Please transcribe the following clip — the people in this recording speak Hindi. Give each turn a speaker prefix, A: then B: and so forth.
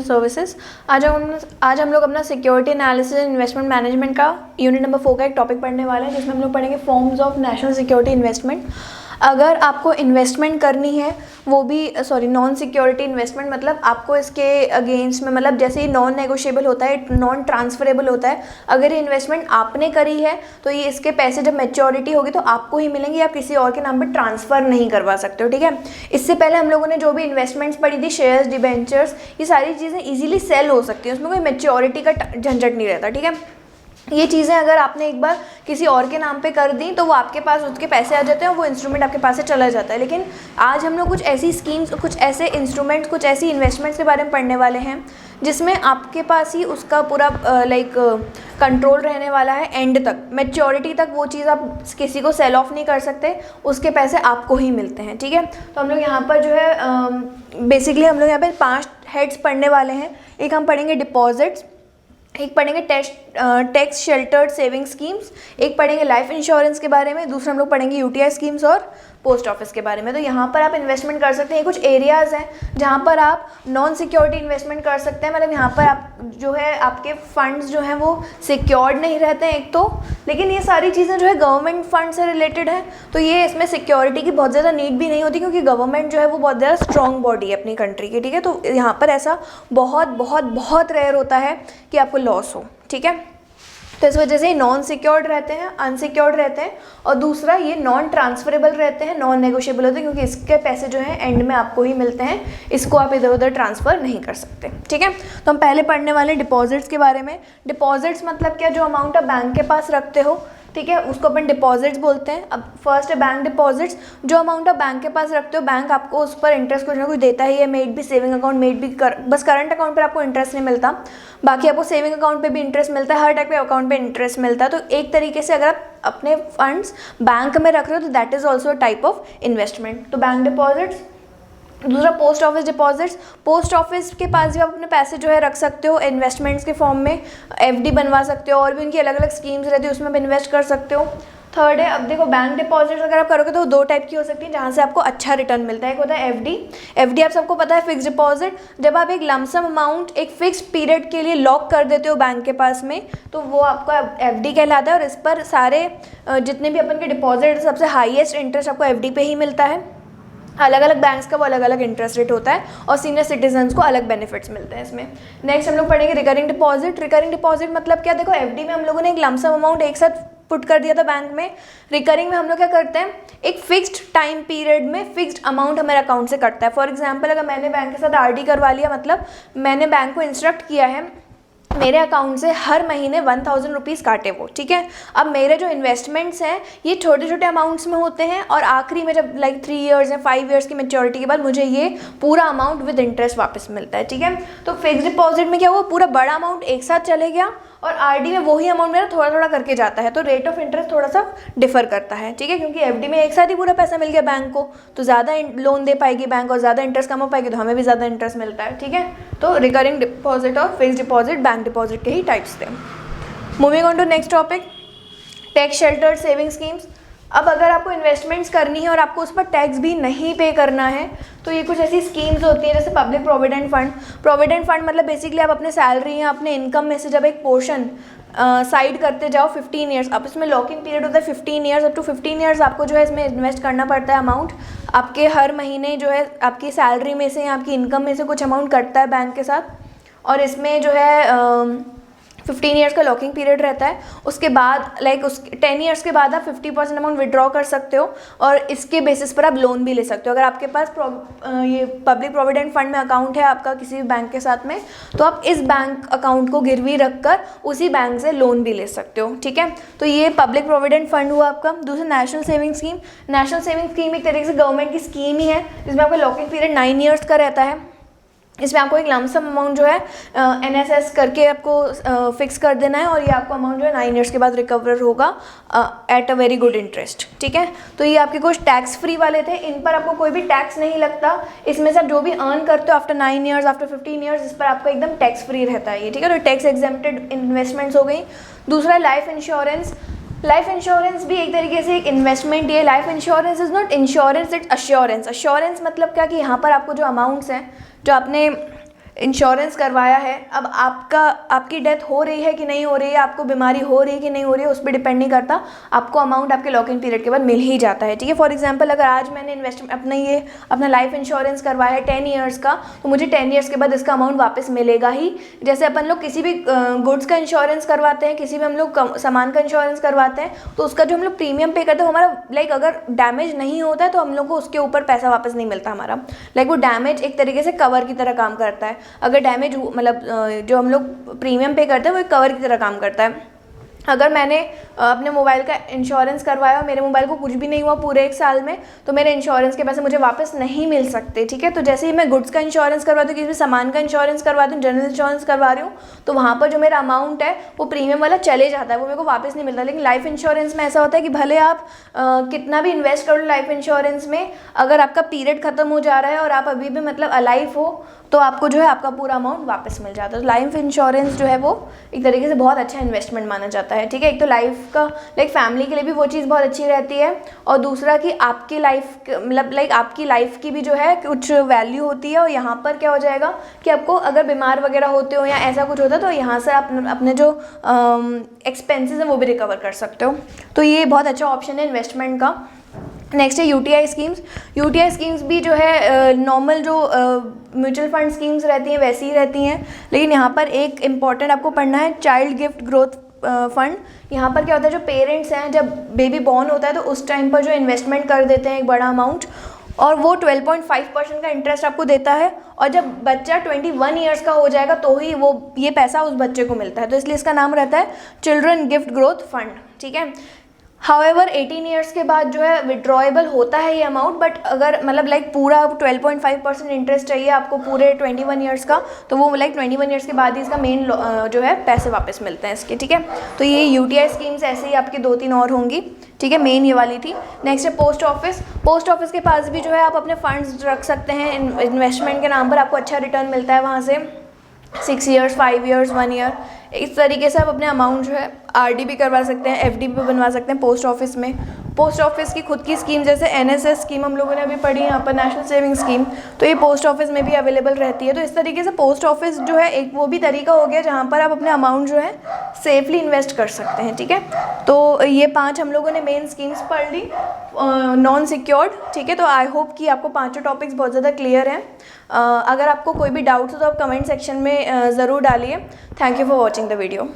A: सर्विसेज। आज हम लोग अपना security analysis and investment management का यूनिट नंबर 4 का एक टॉपिक पढ़ने वाला है, जिसमें हम लोग पढ़ेंगे forms of national security investment. अगर आपको इन्वेस्टमेंट करनी है, वो भी नॉन सिक्योरिटी इन्वेस्टमेंट, मतलब आपको इसके अगेंस्ट में, मतलब जैसे ही नॉन नेगोशिएबल होता है, नॉन ट्रांसफरेबल होता है, अगर ये इन्वेस्टमेंट आपने करी है तो ये इसके पैसे जब मैच्योरिटी होगी तो आपको ही मिलेंगे, आप किसी और के नाम पर ट्रांसफ़र नहीं करवा सकते हो। ठीक है, इससे पहले हम लोगों ने जो भी इन्वेस्टमेंट्स पढ़ी थी, शेयर्स, डिबेंचर्स, ये सारी चीज़ें ईजिली सेल हो सकती हैं, उसमें कोई मैच्योरिटी का झंझट नहीं रहता। ठीक है, ये चीज़ें अगर आपने एक बार किसी और के नाम पे कर दी तो वो आपके पास उसके पैसे आ जाते हैं और वो इंस्ट्रूमेंट आपके पास से चला जाता है। लेकिन आज हम लोग कुछ ऐसी स्कीम्स, कुछ ऐसे इंस्ट्रूमेंट्स, कुछ ऐसी इन्वेस्टमेंट्स के बारे में पढ़ने वाले हैं जिसमें आपके पास ही उसका पूरा कंट्रोल रहने वाला है एंड तक, मैच्योरिटी तक। वो चीज़ आप किसी को सेल ऑफ नहीं कर सकते, उसके पैसे आपको ही मिलते हैं। ठीक है, तो हम लोग यहाँ पर जो है बेसिकली हम लोग यहाँ पर 5 हेड्स पढ़ने वाले हैं। एक हम पढ़ेंगे डिपॉजिट्स, एक पढ़ेंगे टैक्स शेल्टर्ड सेविंग स्कीम्स, एक पढ़ेंगे लाइफ इंश्योरेंस के बारे में, दूसरा हम लोग पढ़ेंगे यूटीआई स्कीम्स और पोस्ट ऑफिस के बारे में। तो यहाँ पर आप इन्वेस्टमेंट कर सकते हैं। ये कुछ एरियाज़ हैं जहाँ पर आप नॉन सिक्योरिटी इन्वेस्टमेंट कर सकते हैं, मतलब यहाँ पर आप जो है आपके फंड्स जो हैं वो सिक्योर्ड नहीं रहते हैं एक तो, लेकिन ये सारी चीज़ें जो है गवर्नमेंट फंड से रिलेटेड है, तो ये इसमें सिक्योरिटी की बहुत ज़्यादा नीड भी नहीं होती, क्योंकि गवर्नमेंट जो है वो बहुत ज़्यादा स्ट्रॉन्ग बॉडी है अपनी कंट्री की। ठीक है, तो यहाँ पर ऐसा बहुत बहुत बहुत रेयर होता है कि आपको लॉस हो। ठीक है, तो इस वजह से नॉन सिक्योर्ड रहते हैं, अनसिक्योर्ड रहते हैं, और दूसरा ये नॉन ट्रांसफरेबल रहते हैं, नॉन नेगोशिएबल होते हैं, क्योंकि इसके पैसे जो हैं एंड में आपको ही मिलते हैं, इसको आप इधर उधर ट्रांसफ़र नहीं कर सकते। ठीक है, तो हम पहले पढ़ने वाले डिपॉजिट्स के बारे में। डिपॉजिट्स मतलब क्या, जो अमाउंट आप बैंक के पास रखते हो, ठीक है, उसको अपन डिपॉजिट्स बोलते हैं। अब फर्स्ट है बैंक डिपॉजिट्स, जो अमाउंट आप बैंक के पास रखते हो, बैंक आपको उस पर इंटरेस्ट कुछ ना कुछ देता ही है, मेड भी सेविंग अकाउंट, मेड भी बस करंट अकाउंट पर आपको इंटरेस्ट नहीं मिलता, बाकी आपको सेविंग अकाउंट पे भी इंटरेस्ट मिलता है, हर टाइप के अकाउंट पे इंटरेस्ट मिलता है। तो एक तरीके से अगर आप अपने फंड्स बैंक में रख रहे हो तो that is also a type of investment. तो बैंक डिपॉजिट्स। दूसरा post office deposits, post office के पास भी आप अपने पैसे जो है रख सकते हो इन्वेस्टमेंट्स के फॉर्म में, एफडी बनवा सकते हो, और भी उनकी अलग अलग स्कीम्स रहती है, उसमें भी इन्वेस्ट कर सकते हो। थर्ड है, अब देखो बैंक डिपॉजिट्स अगर आप करोगे तो 2 टाइप की हो सकती है जहाँ से आपको अच्छा रिटर्न मिलता है। एक होता है एफडी। एफडी आप सबको पता है, फिक्स डिपॉजिट। जब आप एक लमसम अमाउंट एक फिक्स पीरियड के लिए लॉक कर देते हो बैंक के पास में, तो वो आपका एफडी कहलाता है, और इस पर सारे जितने भी अपन के डिपॉजिट, सबसे हाईएस्ट इंटरेस्ट आपको एफडी पे ही मिलता है। अलग अलग बैंक्स का वो अलग अलग इंटरेस्ट रेट होता है, और सीनियर सिटीजन्स को अलग बेनिफिट्स मिलते हैं इसमें। नेक्स्ट हम लोग पढ़ेंगे रिकरिंग डिपॉजिट। रिकरिंग डिपॉजिट मतलब क्या, देखो एफडी में हम लोगों ने एक लमसम अमाउंट एक साथ पुट कर दिया था बैंक में, रिकरिंग में हम लोग क्या करते हैं, एक फिक्स्ड टाइम पीरियड में फिक्स्ड अमाउंट हमारे अकाउंट से कटता है। फॉर एग्जांपल, अगर मैंने बैंक के साथ आरडी करवा लिया, मतलब मैंने बैंक को इंस्ट्रक्ट किया है मेरे अकाउंट से हर महीने 1000 रुपीज़ काटे वो। ठीक है, अब मेरे जो इन्वेस्टमेंट्स हैं ये छोटे छोटे अमाउंट्स में होते हैं, और आखिरी में जब 3 इयर्स या 5 इयर्स की मैच्योरिटी के बाद मुझे ये पूरा अमाउंट विद इंटरेस्ट वापस मिलता है। ठीक है, तो फिक्स डिपॉजिट में क्या हुआ, पूरा बड़ा अमाउंट एक साथ चले गया, और आरडी में वही अमाउंट मेरा थोड़ा थोड़ा करके जाता है, तो रेट ऑफ इंटरेस्ट थोड़ा सा डिफर करता है। ठीक है, क्योंकि एफडी में एक साथ ही पूरा पैसा मिल गया बैंक को, तो ज़्यादा लोन दे पाएगी बैंक, और ज़्यादा इंटरेस्ट कमा पाएगी, तो हमें भी ज़्यादा इंटरेस्ट मिलता है। ठीक है, तो रिकरिंग डिपॉजिट और फिक्स डिपॉजिट बैंक डिपॉजिट के ही टाइप्स थे। Moving on to next topic, tax sheltered saving schemes. अब अगर आपको इन्वेस्टमेंट्स करनी है और आपको उस पर टैक्स भी नहीं पे करना है, तो ये कुछ ऐसी स्कीम्स होती हैं जैसे public provident fund. Provident fund मतलब बेसिकली आप अपने सैलरी या अपने इनकम में से जब एक पोर्शन साइड करते जाओ 15 ईयर्स, अब इसमें लॉकिंग पीरियड होता है 15 ईयर्स, अप टू 15 ईयर्स आपको जो है इसमें इन्वेस्ट करना पड़ता है अमाउंट। आपके हर महीने जो है आपकी सैलरी में से या आपकी इनकम में से कुछ अमाउंट कटता है बैंक के साथ, और इसमें जो है 15 ईयर्स का लॉकिंग पीरियड रहता है। उसके बाद उस 10 ईयर्स के बाद आप 50% अमाउंट विड्रॉ कर सकते हो, और इसके बेसिस पर आप लोन भी ले सकते हो। अगर आपके पास ये पब्लिक प्रोविडेंट फंड में अकाउंट है आपका किसी भी बैंक के साथ में, तो आप इस बैंक अकाउंट को गिरवी रखकर उसी बैंक से लोन भी ले सकते हो। ठीक है, तो ये पब्लिक प्रोविडेंट फंड हुआ आपका। दूसरा national saving scheme. National saving scheme एक तरीके से गवर्नमेंट की स्कीम ही है, जिसमें आपका लॉकिंग पीरियड 9 ईयर्स का रहता है। इसमें आपको एक लमसम अमाउंट जो है एनएसएस करके आपको फिक्स कर देना है, और ये आपको अमाउंट जो है 9 ईयर्स के बाद रिकवर होगा at a very good interest. ठीक है, तो ये आपके कुछ टैक्स फ्री वाले थे, इन पर आपको कोई भी टैक्स नहीं लगता। इसमें से आप जो भी अर्न करते हो आफ्टर 9 ईयर्स, आफ्टर 15 ईयर्स, इस पर आपको एकदम टैक्स फ्री रहता है ये। ठीक है, तो टैक्स एग्जेम्प्टेड इन्वेस्टमेंट्स हो गई। दूसरा लाइफ इंश्योरेंस। लाइफ इंश्योरेंस भी एक तरीके से एक इन्वेस्टमेंट ही है। Life insurance is not insurance, it's assurance. Assurance मतलब क्या कि यहाँ पर आपको जो अमाउंट्स हैं जो आपने इंश्योरेंस करवाया है, अब आपकी डेथ हो रही है कि नहीं हो रही है, आपको बीमारी हो रही है कि नहीं हो रही है, उस पर डिपेंड नहीं करता, आपको अमाउंट आपके लॉक इन पीरियड के बाद मिल ही जाता है, ठीक है। फॉर एग्जांपल अगर आज मैंने अपना लाइफ इंश्योरेंस करवाया है 10 ईयर्स का, तो मुझे 10 ईयर्स के बाद इसका अमाउंट वापस मिलेगा ही। जैसे अपन लोग किसी भी गुड्स का इंश्योरेंस करवाते हैं, किसी भी हम लोग सामान का इंश्योरेंस करवाते हैं, तो उसका जो हम लोग प्रीमियम पे करते हैं हमारा अगर डैमेज नहीं होता है तो हम लोग को उसके ऊपर पैसा वापस नहीं मिलता हमारा, वो डैमेज एक तरीके से कवर की तरह काम करता है। अगर डैमेज जो हम लोग प्रीमियम पे करते हैं वो एक कवर की तरह काम करता है। अगर मैंने अपने मोबाइल का इंश्योरेंस करवाया और मेरे मोबाइल को कुछ भी नहीं हुआ पूरे 1 साल में, तो मेरे इंश्योरेंस के पैसे मुझे वापस नहीं मिल सकते, ठीक है। तो जैसे ही मैं गुड्स का इंश्योरेंस करवाती हूँ, किसी भी सामान का इंश्योरेंस करवाती हूँ, जनरल इंश्योरेंस करवा रही हूँ, तो वहाँ पर जो मेरा अमाउंट है वो प्रीमियम वाला चले जाता है, वो मेरे को वापस नहीं मिलता। लेकिन लाइफ इंश्योरेंस में ऐसा होता है कि भले आप कितना भी इन्वेस्ट कर लो लाइफ इंश्योरेंस में, अगर आपका पीरियड खत्म हो जा रहा है और आप अभी भी अलाइव हो, तो आपको जो है आपका पूरा अमाउंट वापस मिल जाता है। तो लाइफ इंश्योरेंस जो है वो एक तरीके से बहुत अच्छा इन्वेस्टमेंट माना जाता है, ठीक है। एक तो लाइफ का फैमिली के लिए भी वो चीज़ बहुत अच्छी रहती है, और दूसरा कि आपकी लाइफ आपकी लाइफ की भी जो है कुछ वैल्यू होती है। और यहाँ पर क्या हो जाएगा कि आपको अगर बीमार वगैरह होते हो या ऐसा कुछ होता है, तो यहाँ से आप अपने जो एक्सपेंसेस हैं वो भी रिकवर कर सकते हो। तो ये बहुत अच्छा ऑप्शन है इन्वेस्टमेंट का। नेक्स्ट है यूटीआई स्कीम्स। यूटीआई स्कीम्स भी जो है नॉर्मल जो म्यूचुअल फंड स्कीम्स रहती हैं वैसी ही रहती हैं, लेकिन यहाँ पर एक इम्पॉर्टेंट आपको पढ़ना है, चाइल्ड गिफ्ट ग्रोथ फंड। यहाँ पर क्या होता है, जो पेरेंट्स हैं जब बेबी बॉर्न होता है तो उस टाइम पर जो इन्वेस्टमेंट कर देते हैं एक बड़ा अमाउंट, और वो 12.5% का इंटरेस्ट आपको देता है, और जब बच्चा 21 ईयर्स का हो जाएगा तो ही ये पैसा उस बच्चे को मिलता है। तो इसलिए इसका नाम रहता है चिल्ड्रन गिफ्ट ग्रोथ फंड, ठीक है। हाउएवर 18 ईयर्स के बाद जो है विड्रॉएबल होता है ये अमाउंट, बट अगर पूरा 12.5% इंटरेस्ट चाहिए आपको पूरे 21 ईयर्स का, तो वो 21 ईयर्स के बाद ही इसका मेन जो है पैसे वापस मिलते हैं इसके, ठीक है। तो ये यूटीआई स्कीम्स ऐसे ही आपकी 2-3 और होंगी, ठीक है। मेन ये वाली थी। नेक्स्ट है पोस्ट ऑफिस। पोस्ट ऑफिस के पास भी जो है आप अपने फंड्स रख सकते हैं इन्वेस्टमेंट के नाम पर, आपको अच्छा रिटर्न मिलता है वहाँ से, 6 ईयर्स, 5 ईयर्स, 1 ईयर, इस तरीके से आप अपने अमाउंट जो है आरडी भी करवा सकते हैं, एफडी भी बनवा सकते हैं पोस्ट ऑफिस में। पोस्ट ऑफिस की खुद की स्कीम जैसे एनएसएस स्कीम हम लोगों ने अभी पढ़ी यहाँ पर, नेशनल सेविंग स्कीम, तो ये पोस्ट ऑफिस में भी अवेलेबल रहती है। तो इस तरीके से पोस्ट ऑफिस जो है एक वो भी तरीका हो गया जहाँ पर आप अपने अमाउंट जो है सेफली इन्वेस्ट कर सकते हैं, ठीक है। तो ये 5 हम लोगों ने मेन स्कीम्स पढ़ ली नॉन सिक्योर्ड, ठीक है। तो आई होप कि आपको 5 टॉपिक्स बहुत ज़्यादा क्लियर हैं। अगर आपको कोई भी डाउट्स हो तो आप कमेंट सेक्शन में ज़रूर डालिए। Thank you for watching the video.